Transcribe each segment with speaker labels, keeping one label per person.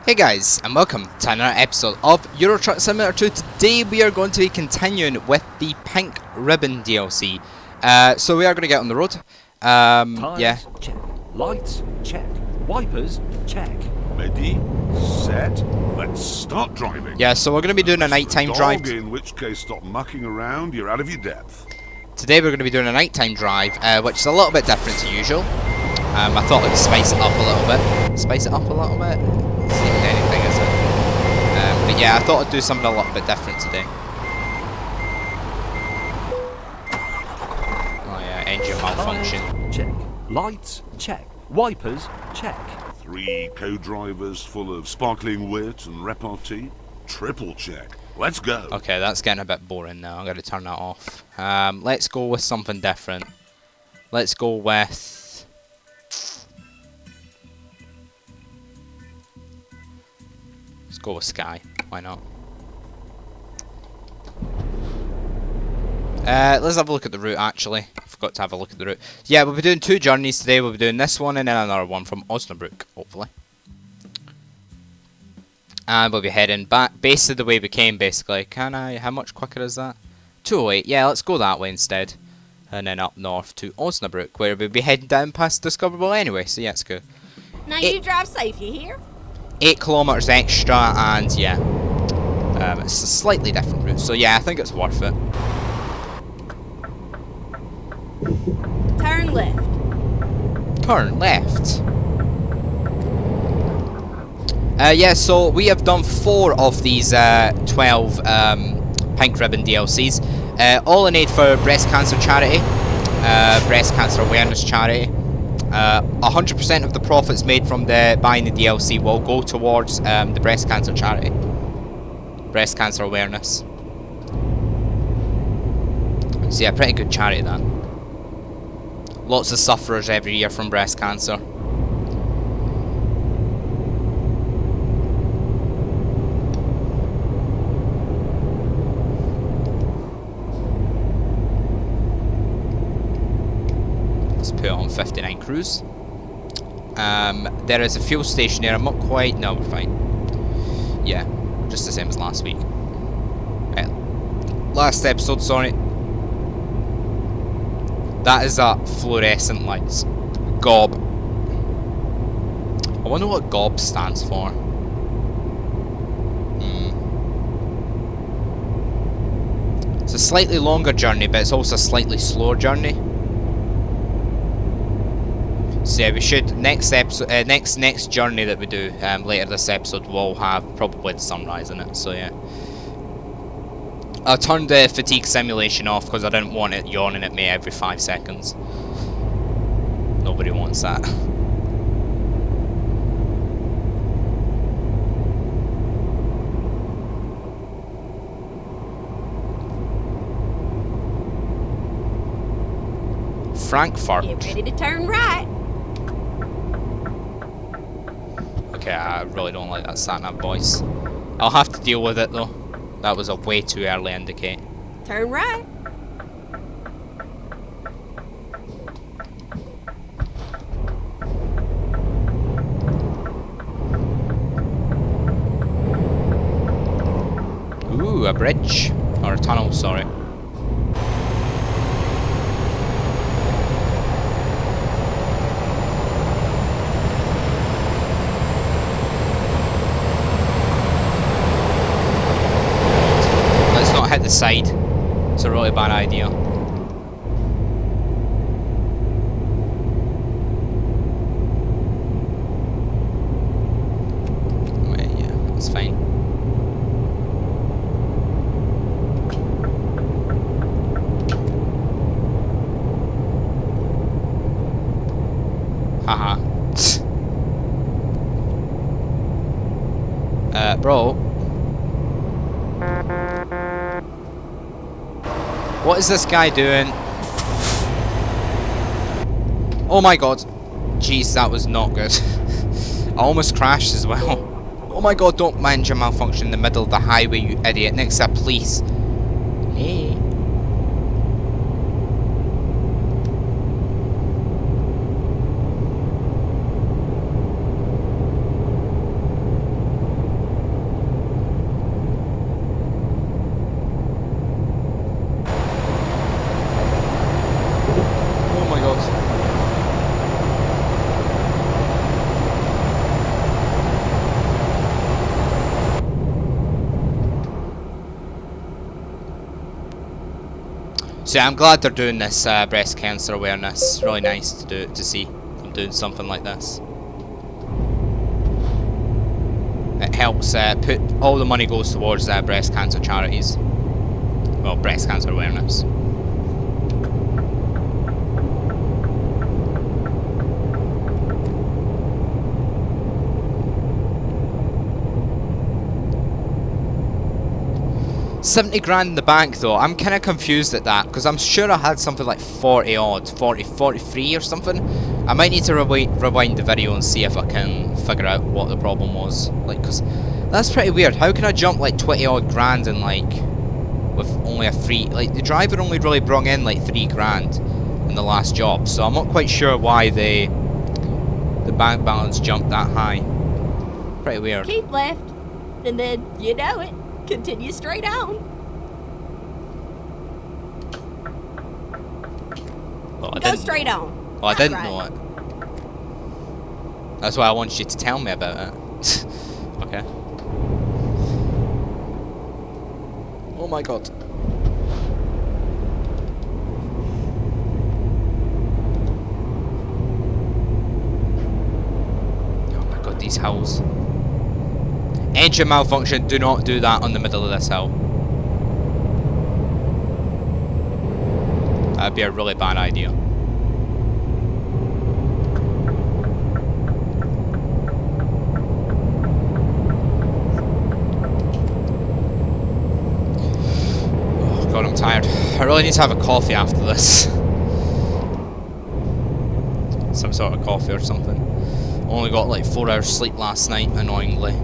Speaker 1: Hey guys, and welcome to another episode of Euro Truck Simulator 2. Today we are going to be continuing with the Pink Ribbon DLC. So we are going to get on the road. Yeah.
Speaker 2: Check. Lights, check. Wipers, check.
Speaker 3: Ready, set, let's start driving.
Speaker 1: Yeah, so we're going to be doing a nighttime drive.
Speaker 3: In which case, stop mucking around, you're out of your depth.
Speaker 1: Today we're going to be doing a nighttime drive, which is a little bit different to usual. I thought I'd spice it up a little bit. Spice it up a little bit? It's not anything, is it? But yeah, I thought I'd do something a little bit different today. Oh yeah, engine malfunction.
Speaker 2: Check. Lights, check. Wipers, check.
Speaker 3: 3 co-drivers full of sparkling wit and repartee. Triple check. Let's go.
Speaker 1: Okay, that's getting a bit boring now. I'm going to turn that off. Let's go with something different. Let's go with... Let's go with Sky. Why not? Let's have a look at the route, actually. I forgot to have a look at the route. Yeah, we'll be doing 2 journeys today. We'll be doing this one and then another one from Osnabrück, hopefully. And we'll be heading back, basically the way we came, basically. Can I? How much quicker is that? 208. Yeah, let's go that way instead. And then up north to Osnabrück, where we'll be heading down past Discoverable anyway. So yeah, it's good.
Speaker 4: Now you drive safe, you hear?
Speaker 1: 8 kilometers extra, and yeah, it's a slightly different route. So yeah, I think it's worth it.
Speaker 4: Turn left.
Speaker 1: Turn left. Yeah, so we have done 4 of these 12 Pink Ribbon DLCs. All in aid for breast cancer charity, breast cancer awareness charity. 100% of the profits made from buying the DLC will go towards the breast cancer charity. Breast cancer awareness. So yeah, pretty good charity then. Lots of sufferers every year from breast cancer. Put it on 59 cruise. There is a fuel station here. I'm not quite... No, we're fine. Yeah, just the same as last week. Right. Last episode, sorry. That is that fluorescent lights. GOB. I wonder what GOB stands for. It's a slightly longer journey, but it's also a slightly slower journey. So yeah, we should next episode, next journey that we do later this episode will have probably the sunrise in it. So yeah, I turned the fatigue simulation off because I didn't want it yawning at me every 5 seconds. Nobody wants that. Frankfurt.
Speaker 4: Get ready to turn right.
Speaker 1: Okay, I really don't like that sat-nav voice. I'll have to deal with it though. That was a way too early indicate.
Speaker 4: Turn right.
Speaker 1: Ooh, a bridge. Or a tunnel, sorry. Hit the side. It's a really bad idea. Wait, yeah, that's fine. Haha. Bro. What is this guy doing? Oh my god. Jeez, that was not good. I almost crashed as well. Oh my god, don't mind your malfunction in the middle of the highway, you idiot. Next to a police. Hey. So yeah, I'm glad they're doing this breast cancer awareness. It's really nice to see them doing something like this. It helps put all the money goes towards breast cancer charities. Well, breast cancer awareness. $70 grand in the bank though. I'm kind of confused at that because I'm sure I had something like 40 odd, 43 or something. I might need to rewind the video and see if I can figure out what the problem was. Like, because that's pretty weird. How can I jump like 20 odd grand and like with only a free, like the driver only really brung in like 3 grand in the last job, so I'm not quite sure why the bank balance jumped that high. Pretty weird.
Speaker 4: Keep left, and then, you know it, continue straight on.
Speaker 1: Well,
Speaker 4: Go straight on.
Speaker 1: Well, I
Speaker 4: That's
Speaker 1: didn't
Speaker 4: right.
Speaker 1: know it. That's why I wanted you to tell me about it. Okay. Oh my god. Oh my god, these hills. Engine malfunction, do not do that on the middle of this hill. That'd be a really bad idea. God, I'm tired. I really need to have a coffee after this. Some sort of coffee or something. Only got like 4 hours sleep last night, annoyingly.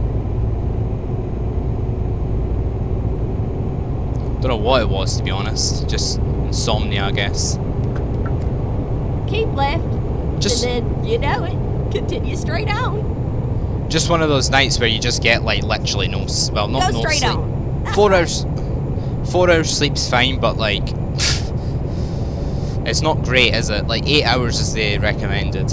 Speaker 1: Don't know what it was, to be honest. Just insomnia, I guess.
Speaker 4: Keep left,
Speaker 1: Just,
Speaker 4: and then, you know it, continue straight on.
Speaker 1: just one of those nights where you just get like literally no, well, not
Speaker 4: Go
Speaker 1: no
Speaker 4: straight
Speaker 1: sleep.
Speaker 4: on. That's
Speaker 1: 4
Speaker 4: right.
Speaker 1: hours. 4 hours sleep's fine, but like, it's not great, is it? Like 8 hours is the recommended.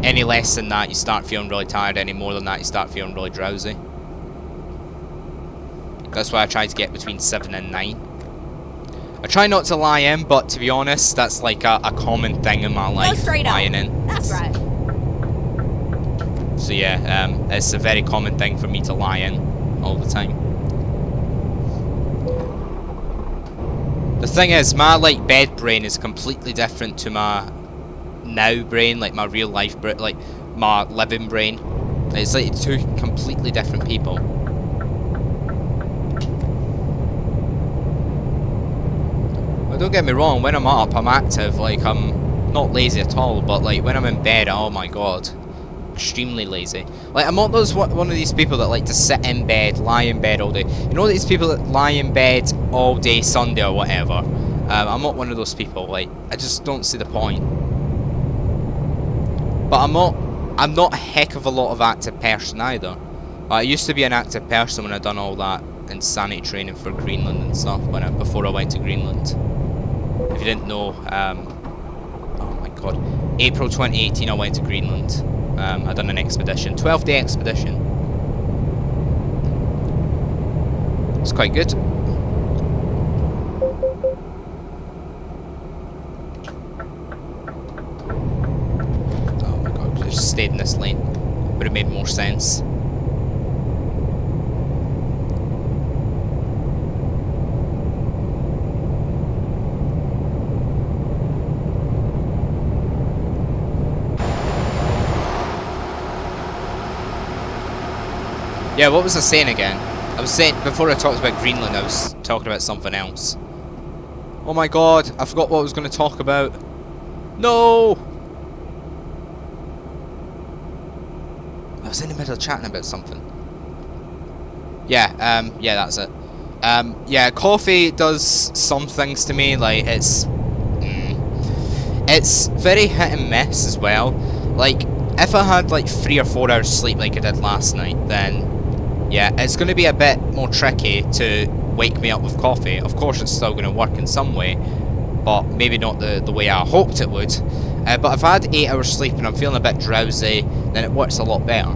Speaker 1: Any less than that, you start feeling really tired. Any more than that, you start feeling really drowsy. That's why I try to get between 7 and 9. I try not to lie in, but to be honest, that's like a common thing in my life.
Speaker 4: Go straight
Speaker 1: lying
Speaker 4: on.
Speaker 1: in.
Speaker 4: That's right.
Speaker 1: So yeah, it's a very common thing for me to lie in all the time. The thing is, my like bed brain is completely different to my now brain, like my real life brain, like my living brain. It's like two completely different people. Well, don't get me wrong, when I'm up, I'm active, like I'm not lazy at all, but like when I'm in bed, oh my god, extremely lazy. Like I'm not one of these people that like to sit in bed, lie in bed all day. You know these people that lie in bed all day Sunday or whatever? I'm not one of those people. Like I just don't see the point. But I'm not a heck of a lot of active person either. I used to be an active person when I done all that insanity training for Greenland and stuff before I went to Greenland. If you didn't know, oh my god, April 2018 I went to Greenland. I done an expedition, 12-day expedition. It's quite good. Oh my god, I just stayed in this lane. Would have made more sense. Yeah, what was I saying again? I was saying, before I talked about Greenland, I was talking about something else. Oh my god, I forgot what I was going to talk about. No! I was in the middle of chatting about something. Yeah, yeah, that's it. Yeah, coffee does some things to me, like, it's very hit and miss as well. Like, if I had, like, 3 or 4 hours sleep like I did last night, then yeah, it's going to be a bit more tricky to wake me up with coffee. Of course, it's still going to work in some way, but maybe not the way I hoped it would. But if I had 8 hours sleep and I'm feeling a bit drowsy, then it works a lot better.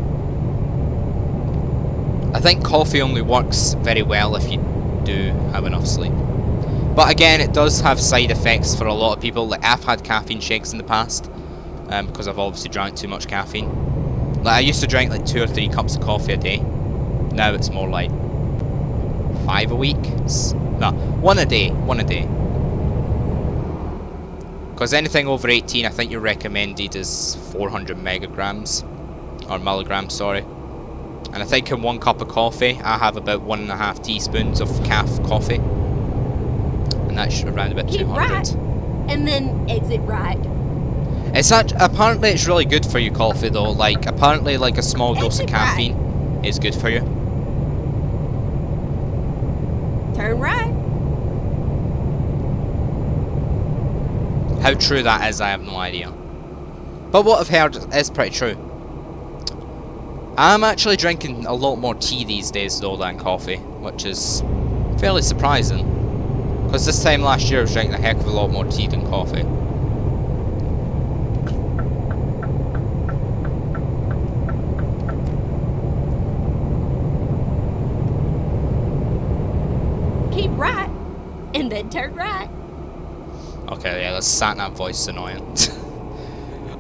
Speaker 1: I think coffee only works very well if you do have enough sleep. But again, it does have side effects for a lot of people. Like, I've had caffeine shakes in the past, because I've obviously drank too much caffeine. Like, I used to drink like 2 or 3 cups of coffee a day. Now it's more like 5 a week. No, 1 a day. 1 a day. Because anything over 18, I think you're recommended is 400 megagrams. Or milligrams, sorry. And I think in 1 cup of coffee, I have about 1.5 teaspoons of coffee. And that's around about
Speaker 4: Keep
Speaker 1: 200.
Speaker 4: right, and then exit right.
Speaker 1: It's apparently it's really good for you, coffee though. Like, apparently like a small dose of
Speaker 4: Exit right.
Speaker 1: caffeine is good for you.
Speaker 4: Turn right.
Speaker 1: How true that is, I have no idea. But what I've heard is pretty true. I'm actually drinking a lot more tea these days though than coffee, which is fairly surprising. Because this time last year I was drinking a heck of a lot more tea than coffee.
Speaker 4: Keep right, and then turn right.
Speaker 1: Okay, yeah, the sat-nav voice is annoying.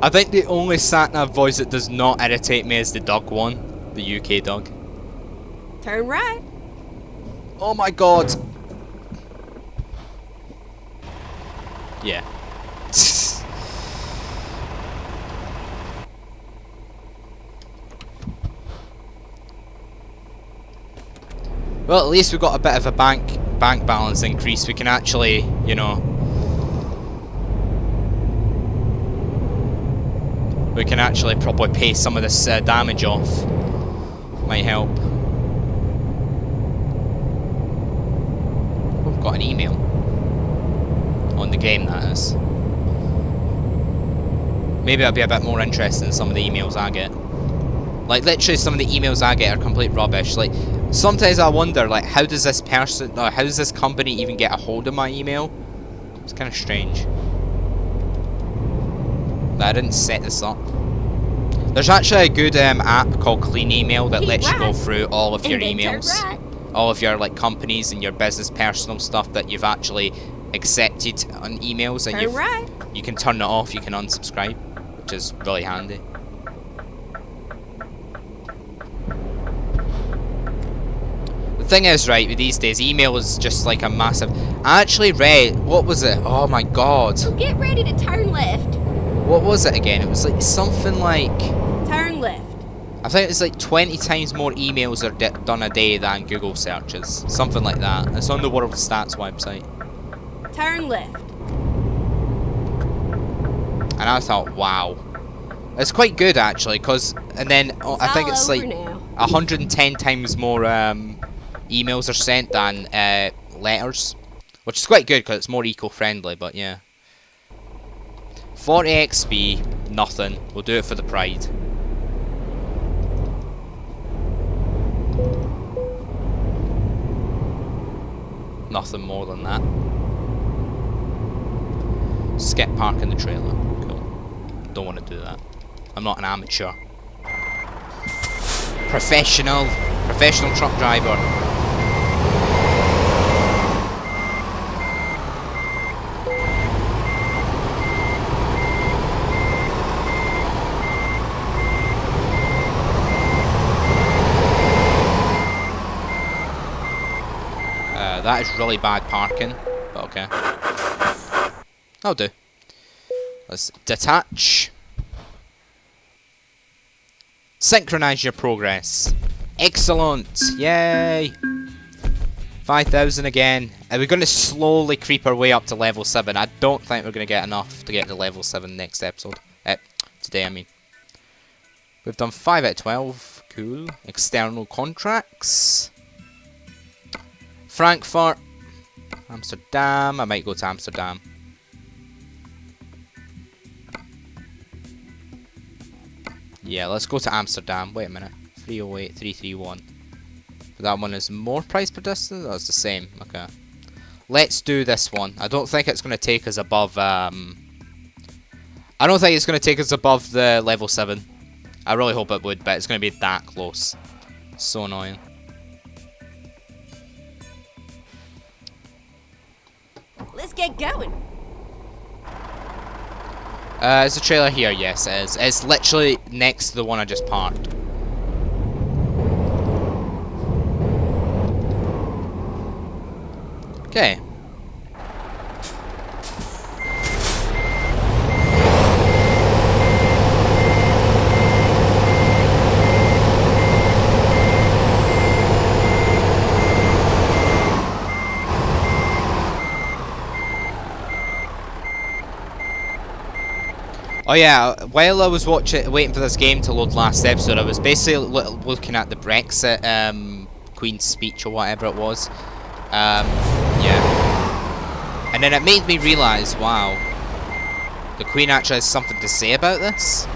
Speaker 1: I think the only sat-nav voice that does not irritate me is the Doug one. The UK Doug.
Speaker 4: Turn right.
Speaker 1: Oh my god! Yeah. Well, at least we've got a bit of a bank balance increase. We can actually, you know, we can actually probably pay some of this damage off. Might help. We've got an email on the game, that is. Maybe I'll be a bit more interested in some of the emails I get. Like, literally some of the emails I get are complete rubbish. Like, sometimes I wonder, like, how does this person, or how does this company even get a hold of my email? It's kind of strange. But I didn't set this up. There's actually a good app called Clean Email that lets you go through all of your emails. All of your, like, companies and your business personal stuff that you've actually accepted on emails. And you can turn it off, you can unsubscribe, which is really handy. The thing is, right, with these days, email is just like a massive... I actually read... What was it? Oh my god.
Speaker 4: So get ready to turn left.
Speaker 1: What was it again? It was like something like...
Speaker 4: Turn left.
Speaker 1: I think it's like 20 times more emails are done a day than Google searches. Something like that. It's on the World Stats website.
Speaker 4: Turn left.
Speaker 1: And I thought, wow. It's quite good, actually, because... And then, I think it's like... 110 times more emails are sent than letters. Which is quite good, because it's more eco-friendly, but yeah. 40 XP, nothing. We'll do it for the pride. Nothing more than that. Skip parking the trailer. Cool. Don't want to do that. I'm not an amateur. Professional truck driver. That is really bad parking, but okay. I'll do. Let's detach. Synchronize your progress. Excellent! Yay! 5,000 again. And we're going to slowly creep our way up to level 7. I don't think we're going to get enough to get to level 7 next episode. Today, I mean. We've done 5 out of 12. Cool. External contracts. Frankfurt. Amsterdam. I might go to Amsterdam. Yeah, let's go to Amsterdam. Wait a minute. 308, 331. But that one is more price per distance? Oh, it's the same. Okay. Let's do this one. I don't think it's going to take us above... I don't think it's going to take us above the level 7. I really hope it would, but it's going to be that close. So annoying.
Speaker 4: get going?
Speaker 1: Is the trailer here? Yes, it is. It's literally next to the one I just parked. Okay. Oh yeah, while I was waiting for this game to load last episode, I was basically looking at the Brexit Queen's speech or whatever it was. Yeah. And then it made me realise, wow, the Queen actually has something to say about this.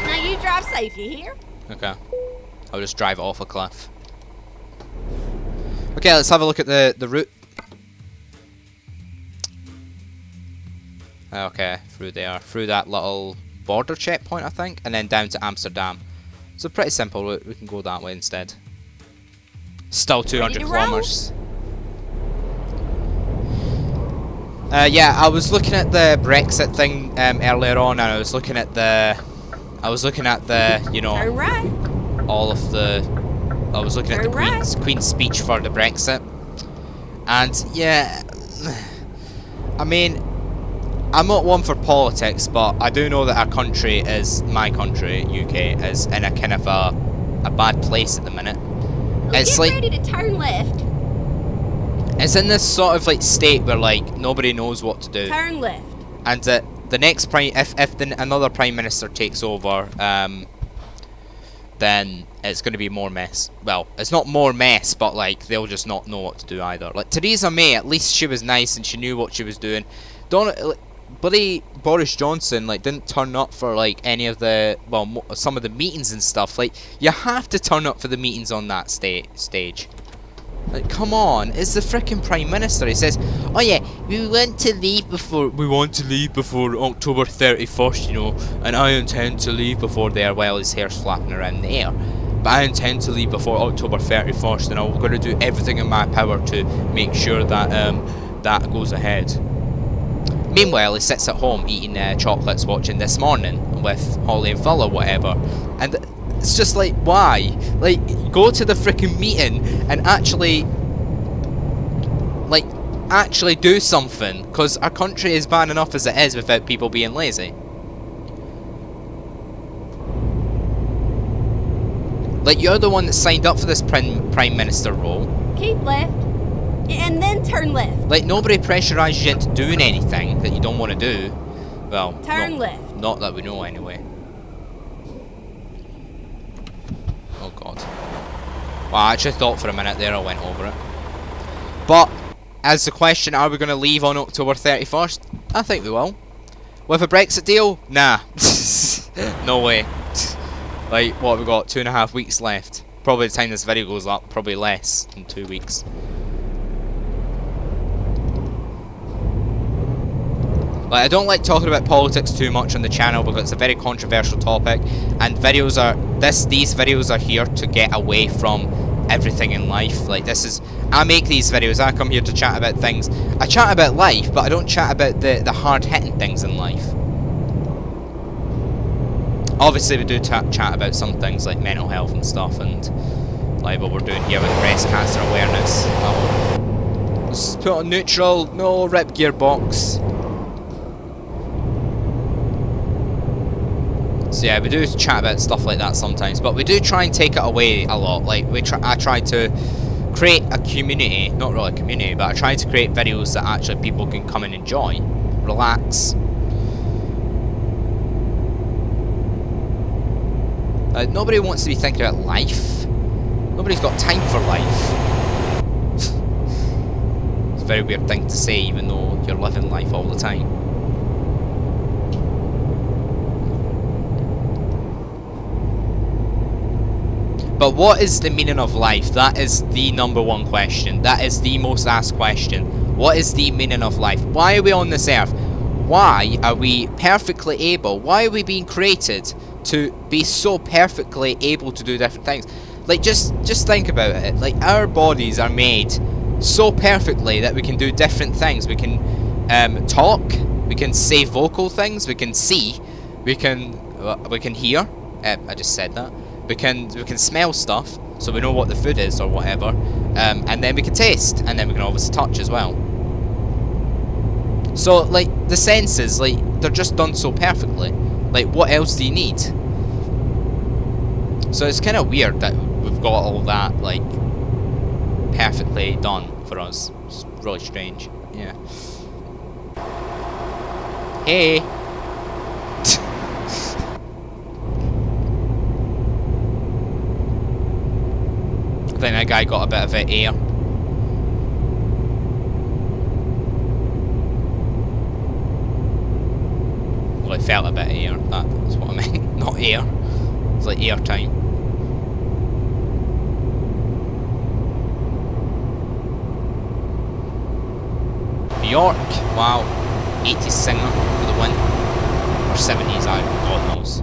Speaker 4: Now you drive safe, you hear?
Speaker 1: Okay. I'll just drive it off a cliff. Okay, let's have a look at the route. Okay, through there. Through that little border checkpoint, I think. And then down to Amsterdam. It's a pretty simple route. We can go that way instead. Still 200 kilometers. Yeah, I was looking at the Brexit thing earlier on, and I was looking at the, you know,
Speaker 4: Turn right.
Speaker 1: all of the. I was looking at the Queen's speech for the Brexit, and yeah, I mean, I'm not one for politics, but I do know that our country is, my country, UK, is in a kind of a bad place at the minute.
Speaker 4: Well,
Speaker 1: It's
Speaker 4: get
Speaker 1: like,
Speaker 4: ready to turn left.
Speaker 1: it's in this sort of like state where like nobody knows what to do,
Speaker 4: Turn left.
Speaker 1: and the next another prime minister takes over, then it's going to be more mess. Well, it's not more mess, but like they'll just not know what to do either. Like Theresa May, at least she was nice and she knew what she was doing. Bloody Boris Johnson like didn't turn up for like any of the, well, some of the meetings and stuff. Like you have to turn up for the meetings on that stage. Like, come on, it's the frickin' Prime Minister. He says, oh yeah, we want to leave before October 31st, you know, and I intend to leave before there, while his hair's flapping around the air. But I intend to leave before October 31st, and I'm going to do everything in my power to make sure that that goes ahead. Meanwhile, he sits at home eating chocolates, watching This Morning with Holly and Phil or whatever, and it's just like, why? Like, go to the frickin' meeting and actually do something, because our country is bad enough as it is without people being lazy. Like, you're the one that signed up for this prime minister role.
Speaker 4: Keep left. And then turn left.
Speaker 1: Like, nobody pressurizes you into doing anything that you don't want to do. Well,
Speaker 4: turn left.
Speaker 1: Not that we know anyway. Oh god. Well, I actually thought for a minute there I went over it. But, as the question, are we going to leave on October 31st? I think we will. With a Brexit deal? Nah. No way. Like, what have we got? 2.5 weeks left. Probably the time this video goes up, probably less than 2 weeks. Like, I don't like talking about politics too much on the channel because it's a very controversial topic, and these videos are here to get away from everything in life. Like, I make these videos, I come here to chat about things. I chat about life, but I don't chat about the hard-hitting things in life. Obviously, we do chat about some things like mental health and stuff, and like what we're doing here with breast cancer awareness. Let's put on neutral, no rip gearbox. So yeah, we do chat about stuff like that sometimes, but we do try and take it away a lot. Like, I try to create a community, not really a community, but I try to create videos that actually people can come and enjoy, relax. Nobody wants to be thinking about life. Nobody's got time for life. It's a very weird thing to say, even though you're living life all the time. But what is the meaning of life? That is the #1 question. That is the most asked question. What is the meaning of life? Why are we on this earth? Why are we perfectly able? Why are we being created to be so perfectly able to do different things? Like, just think about it. Like, our bodies are made so perfectly that we can do different things. We can talk, we can say vocal things, we can see, we can hear. I just said that. We can smell stuff, so we know what the food is or whatever. And then we can taste, and then we can obviously touch as well. So, like, the senses, like, they're just done so perfectly. Like, what else do you need? So it's kind of weird that we've got all that, like, perfectly done for us. It's really strange. Yeah. Hey! I think that guy got a bit of it air. Well, it felt a bit of air. That's what I meant. Not air. It's like air time. New York. Wow. 80s singer for the win. Or 70s, God knows.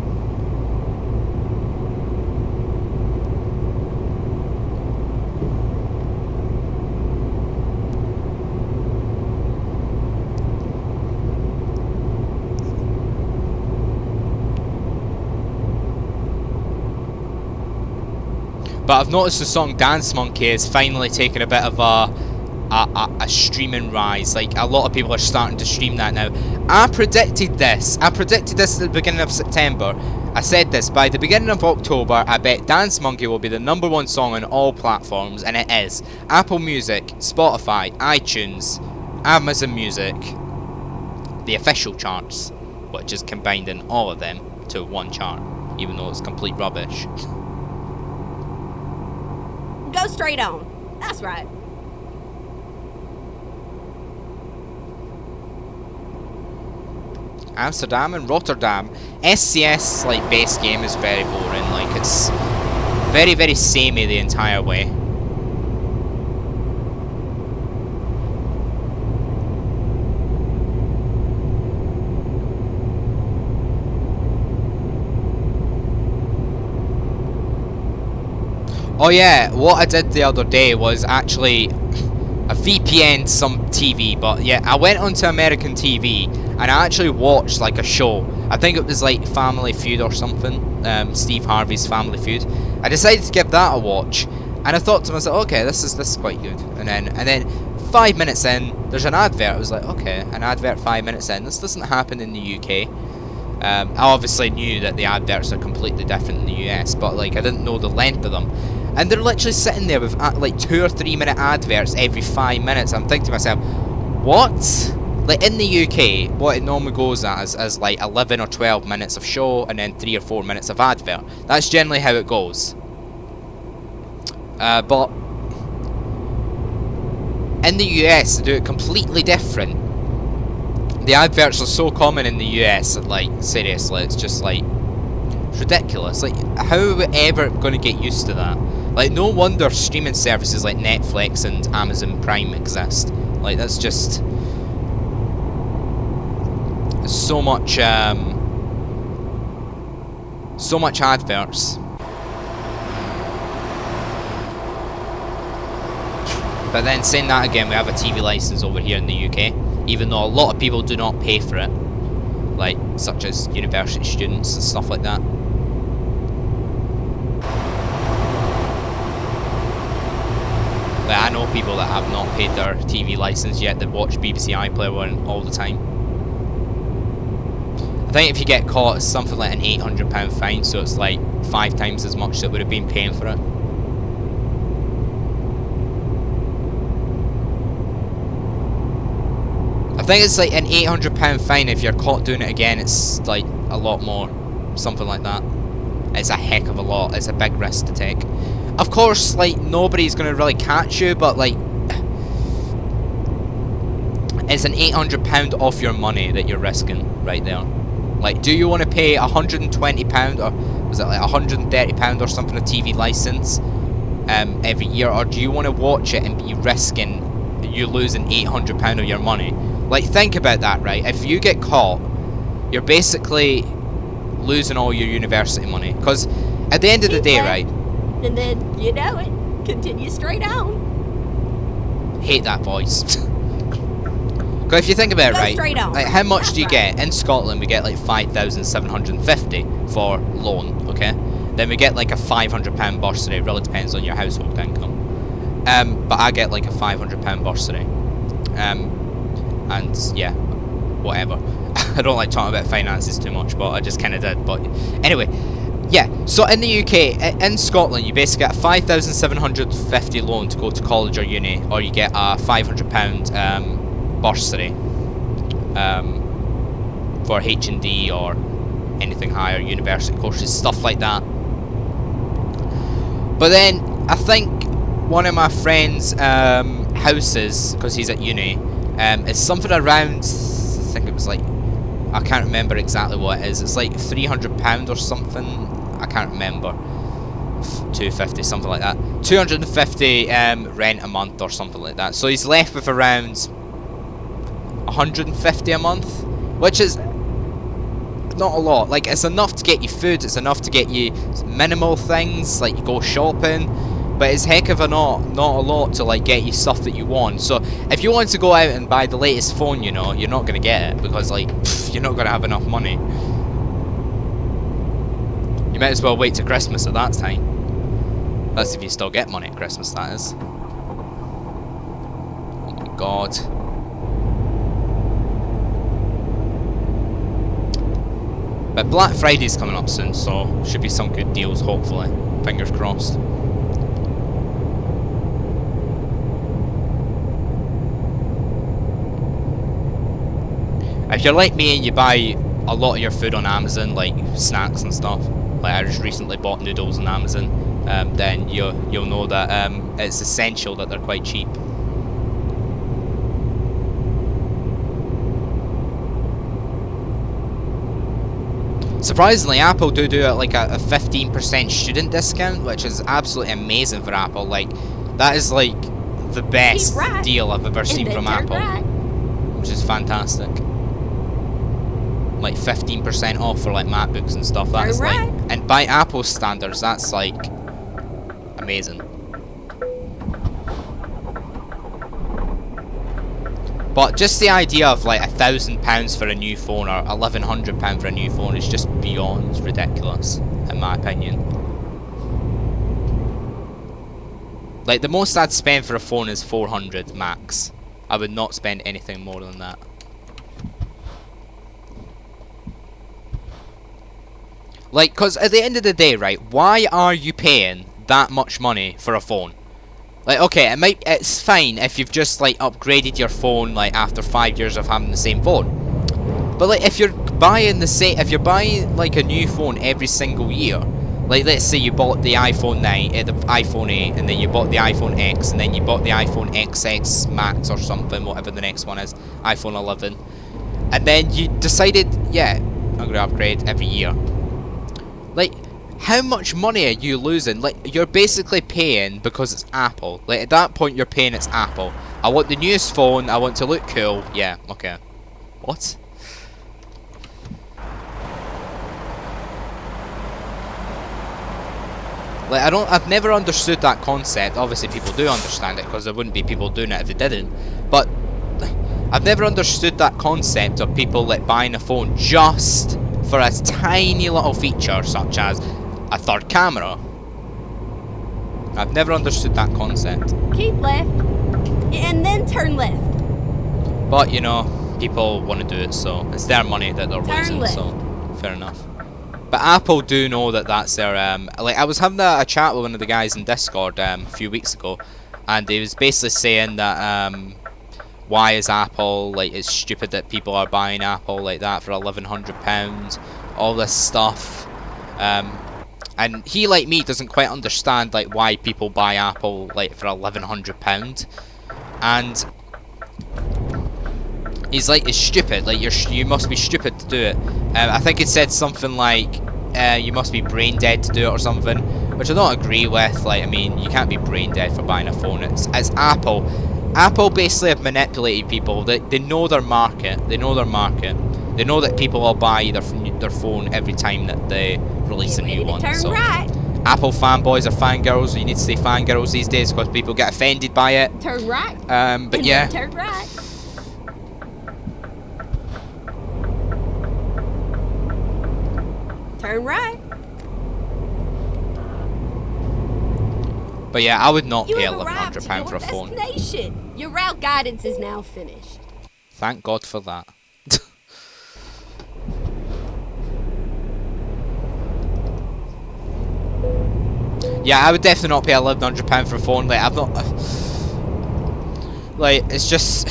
Speaker 1: But I've noticed the song Dance Monkey is finally taking a bit of a streaming rise. Like, a lot of people are starting to stream that now. I predicted this. I predicted this at the beginning of September. I said this, by the beginning of October, I bet Dance Monkey will be the #1 song on all platforms, and it is. Apple Music, Spotify, iTunes, Amazon Music, the official charts, which is combined in all of them to one chart, even though it's complete rubbish.
Speaker 4: Go straight on. That's right.
Speaker 1: Amsterdam and Rotterdam. SCS, like, base game is very boring. Like, it's very, very samey the entire way. Oh yeah, what I did the other day was actually a VPN some TV, but yeah, I went onto American TV and I actually watched like a show. I think it was like Family Feud or something, Steve Harvey's Family Feud. I decided to give that a watch, and I thought to myself, okay, this is quite good. And then 5 minutes in, there's an advert. I was like, okay, an advert 5 minutes in. This doesn't happen in the UK. I obviously knew that the adverts are completely different in the US, but like I didn't know the length of them. And they're literally sitting there with like 2 or 3 minute adverts every 5 minutes. I'm thinking to myself, what? Like in the UK, what it normally goes as like 11 or 12 minutes of show and then 3 or 4 minutes of advert. That's generally how it goes. But in the US, they do it completely different. The adverts are so common in the US that, like, seriously, it's just like, it's ridiculous. Like, how are we ever going to get used to that? Like, no wonder streaming services like Netflix and Amazon Prime exist. Like, that's just... so much adverts. But then, saying that again, we have a TV license over here in the UK, even though a lot of people do not pay for it. Like, such as university students and stuff like that. Like, I know people that have not paid their TV license yet that watch BBC iPlayer all the time. I think if you get caught, it's something like an £800 fine, so it's like 5 times as much that would have been paying for it. I think it's like an £800 fine. If you're caught doing it again, it's like a lot more. Something like that. It's a heck of a lot. It's a big risk to take. Of course, like, nobody's going to really catch you, but like, it's an £800 off your money that you're risking right there. Like, do you want to pay £120 or was it like £130 or something a TV license every year, or do you want to watch it and be risking you losing £800 of your money? Like, think about that, right? If you get caught, you're basically losing all your university money, because at the end of the day, right?
Speaker 4: and then, you know it, continue straight on.
Speaker 1: Hate that voice. Because if you think about it,
Speaker 4: Go
Speaker 1: right,
Speaker 4: straight on.
Speaker 1: like how much
Speaker 4: That's
Speaker 1: do you
Speaker 4: right.
Speaker 1: get? In Scotland, we get like 5,750 for loan, okay? Then we get like a £500 bursary. It really depends on your household income. But I get like a £500 bursary. And yeah, whatever. I don't like talking about finances too much, but I just kind of did. But anyway, yeah. So in the UK, in Scotland, you basically get a 5,750 loan to go to college or uni, or you get a £500 bursary for H&D or anything higher, university courses, stuff like that. But then I think one of my friend's houses, because he's at uni, is something around, I think it was like, I can't remember exactly what it is. It's like £300 or something. I can't remember. 250, something like that. 250 rent a month or something like that. So he's left with around 150 a month, which is not a lot. Like, it's enough to get you food, it's enough to get you minimal things, like you go shopping, but it's heck of a not a lot to like get you stuff that you want. So if you want to go out and buy the latest phone, you know, you're not gonna get it, because like you're not gonna have enough money. You might as well wait till Christmas at that time. That's if you still get money at Christmas, that is. Oh my god. But Black Friday's coming up soon, so should be some good deals, hopefully. Fingers crossed. If you're like me and you buy a lot of your food on Amazon, like snacks and stuff, like I just recently bought noodles on Amazon, then you'll know that it's essential that they're quite cheap. Surprisingly, Apple do it like a 15% student discount, which is absolutely amazing for Apple. Like, that is like the best
Speaker 4: right.
Speaker 1: deal I've ever seen
Speaker 4: And then
Speaker 1: from
Speaker 4: turn
Speaker 1: Apple,
Speaker 4: right.
Speaker 1: which is fantastic. Like 15% off for like MacBooks and stuff. That is like, and by Apple standards, that's like amazing. But just the idea of like £1,000 for a new phone or £1,100 for a new phone is just beyond ridiculous, in my opinion. Like, the most I'd spend for a phone is 400 max. I would not spend anything more than that. Like, because at the end of the day, right, why are you paying that much money for a phone? Like, okay, it's fine if you've just like upgraded your phone like after 5 years of having the same phone. But like, if you're buying like a new phone every single year, like let's say you bought the iPhone 9, the iPhone 8, and then you bought the iPhone X, and then you bought the iPhone XX Max or something, whatever the next one is, iPhone 11, and then you decided, yeah, I'm gonna upgrade every year. Like, how much money are you losing? Like, you're basically paying because it's Apple. Like, at that point, you're paying it's Apple. I want the newest phone. I want to look cool. Yeah, okay. What? Like, I've never understood that concept. Obviously, people do understand it, because there wouldn't be people doing it if they didn't. But I've never understood that concept of people, like, buying a phone just for a tiny little feature, such as a third camera. I've never understood that concept.
Speaker 4: Keep left, and then turn left.
Speaker 1: But, you know, people want to do it, so it's their money that they're
Speaker 4: Turn
Speaker 1: losing,
Speaker 4: left.
Speaker 1: so fair enough. But Apple do know that that's their, like, I was having a chat with one of the guys in Discord a few weeks ago, and he was basically saying that, why is Apple, like, it's stupid that people are buying Apple like that for £1,100, all this stuff. And he, like me, doesn't quite understand like why people buy Apple like for £1,100, and he's like, it's stupid. Like, you must be stupid to do it. I think it said something like you must be brain dead to do it or something, which I don't agree with. Like, I mean, you can't be brain dead for buying a phone. It's Apple. Apple basically have manipulated people. They know their market. They know their market. They know that people will buy their phone every time that they release a new one.
Speaker 4: Turn
Speaker 1: So
Speaker 4: right.
Speaker 1: Apple fanboys or fangirls. You need to say fangirls these days because people get offended by it.
Speaker 4: Turn right.
Speaker 1: But
Speaker 4: And
Speaker 1: yeah.
Speaker 4: then turn right. Turn right.
Speaker 1: But yeah, I would not
Speaker 4: You
Speaker 1: pay
Speaker 4: have arrived to
Speaker 1: £1,100
Speaker 4: your
Speaker 1: for a phone.
Speaker 4: destination. Your route guidance is now finished.
Speaker 1: Thank God for that. Yeah, I would definitely not pay £1,100 for a phone. Like, I've not... Like, it's just...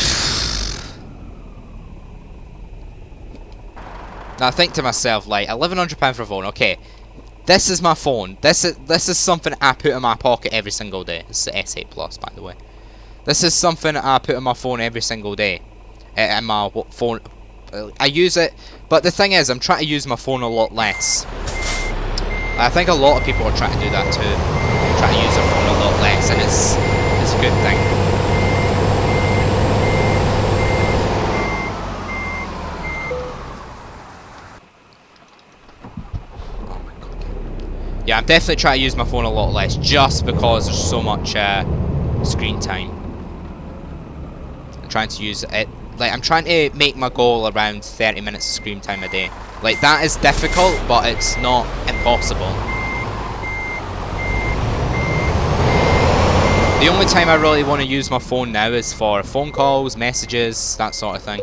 Speaker 1: Now, I think to myself, like, £1,100 for a phone, okay. This is my phone. This is something I put in my pocket every single day. This is the S8 Plus, by the way. This is something I put in my phone every single day. And my phone... I use it, but the thing is, I'm trying to use my phone a lot less. I think a lot of people are trying to do that too. Trying to use their phone a lot less, and it's a good thing. Oh my god. Yeah, I'm definitely trying to use my phone a lot less, just because there's so much screen time. I'm trying to use it. Like, I'm trying to make my goal around 30 minutes of screen time a day. Like, that is difficult, but it's not impossible. The only time I really want to use my phone now is for phone calls, messages, that sort of thing.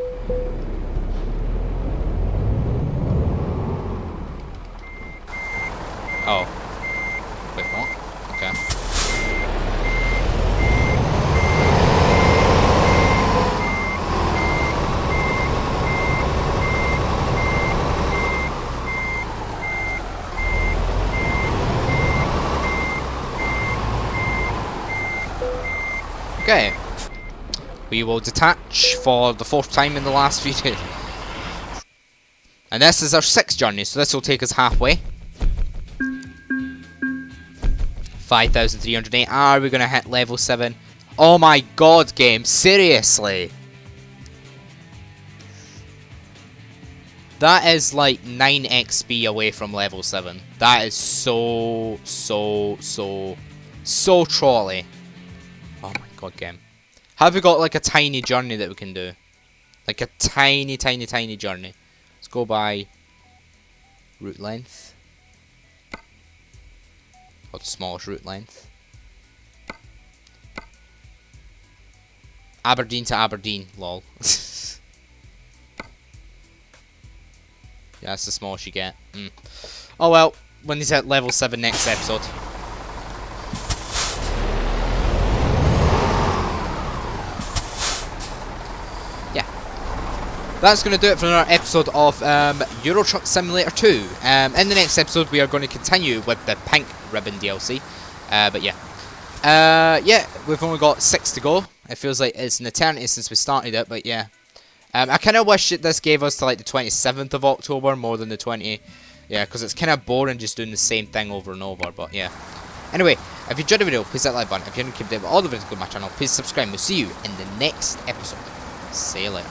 Speaker 1: Oh. Wait, what? Okay. Okay, we will detach for the 4th time in the last few days. And this is our 6th journey, so this will take us halfway. 5,308. Are we going to hit level 7? Oh my god, game, seriously? That is like 9 XP away from level 7. That is so trolley. Oh my god, game. Have we got like a tiny journey that we can do? Like a tiny journey. Let's go by route length. Or the smallest route length. Aberdeen to Aberdeen, lol. Yeah, that's the smallest you get. Oh well, when he's at level 7 next episode. That's going to do it for another episode of Euro Truck Simulator 2. In the next episode, we are going to continue with the Pink Ribbon DLC. But yeah. Yeah, we've only got 6 to go. It feels like it's an eternity since we started it, but yeah. I kind of wish that this gave us to like the 27th of October more than the 20th. Yeah, because it's kind of boring just doing the same thing over and over, but yeah. Anyway, if you enjoyed the video, please hit that like button. If you want to keep up with all the videos on my channel, please subscribe. We'll see you in the next episode. See you later.